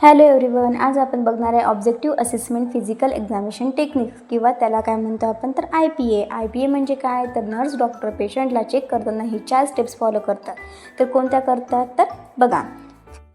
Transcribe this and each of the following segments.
Hello everyone, आज आपण बघणार आहे objective assessment physical examination techniques किंवा त्याला काय म्हणतो आपण तर IPA म्हणजे काय तर नर्स डॉक्टर पेशंटला चेक करताना ही 4 स्टेप्स फॉलो करतात. तर कोणत्या करतात तर बघा,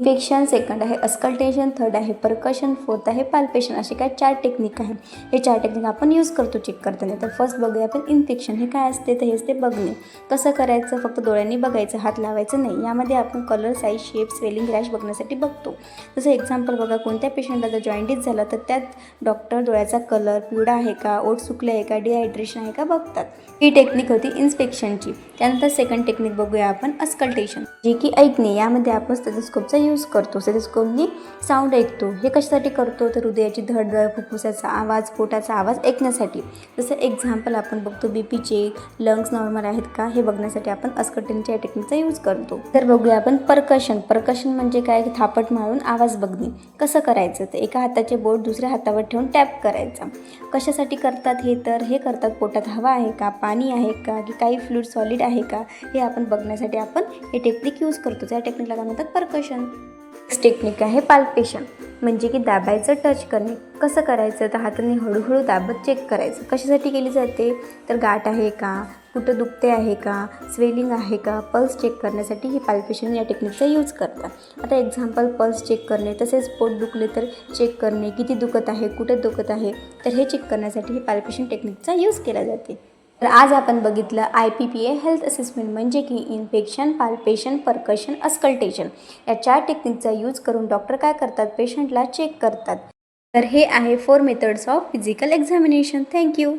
इन्फेक्शन, सेकंड आहे अस्कल्टेशन, थर्ड आहे परकशन, फोर्थ आहे पाल्पेशन. असे काय 4 टेक्निक आहे. हे 4 टेक्निक आपण यूज करतो चेक करताना. तर फर्स्ट बघूया आपण इन्फेक्शन. हे काय असते तर हेच ते बघणे. कसं करायचं, फक्त डोळ्यांनी बघायचं, हात लावायचं नाही. यामध्ये आपण colour, size, shape, swelling, rash बघण्यासाठी बघतो. जसं एक्झाम्पल बघा, कोणत्या पेशंटला जर जॉईंटिस झाला तर त्यात डॉक्टर डोळ्याचा कलर पिवळा आहे का, ओठ सुकले आहे का, डिहायड्रेशन आहे का बघतात. ही टेक्निक होती इन्स्पेक्शनची. त्यानंतर सेकंड टेक्निक बघूया आपण अस्कल्टेशन, जे की ऐकणे. यामध्ये आपण स्टेथोस्कोपचा यूज करतो. स्टेथोस्कोपनी साऊंड ऐकतो. हे कशासाठी करतो तर हृदयाची धडधड, फुफ्फुसाचा आवाज, पोटाचा आवाज ऐकण्यासाठी. जसं एक्झाम्पल आपण बघतो BP चेक, लंग्स नॉर्मल आहेत का हे बघण्यासाठी आपण अस्कल्टेशनच्या टेक्निकचा यूज करतो. तर बघूया आपण परकशन म्हणजे काय, थापट मारून आवाज बघणे. कसं करायचं तर एका हाताचे बोट दुसऱ्या हातावर ठेवून टॅप करायचा. कशासाठी करतात हे तर हे करतात पोटात हवा आहे का, पाणी आहे का, की काही फ्लूइड सॉलिड आहे का हे आपण बघण्यासाठी आपण हे टेक्निक यूज करतो. त्या टेक्निकला काय म्हणतात परकशन. नेक्स्ट टेक्निक आहे पाल्पेशन, म्हणजे की दाबायचं, टच करणे. कसं करायचं तर हाताने हळूहळू दाबत चेक करायचं. कशासाठी केली जाते तर गाठ आहे का, कुठं दुखते आहे का, स्वेलिंग आहे का, पल्स चेक करण्यासाठी ही पाल्पेशन या टेक्निकचा यूज करतात. आता एक्झाम्पल पल्स चेक करणे, तसेच पोट दुखले तर चेक करणे, किती दुखत आहे, कुठे दुखत आहे, तर हे चेक करण्यासाठी ही पाल्पेशन टेक्निकचा यूज केला जाते. तर आज आपण बघितलं IPPA हेल्थ असेसमेंट, म्हणजे की इन्फेक्शन, पाल्पेशन, परकशन, अस्कल्टेशन या 4 टेक्निकचा यूज करून डॉक्टर काय करतात, पेशंटला चेक करतात. तर हे आहे 4 methods of physical examination. Thank you.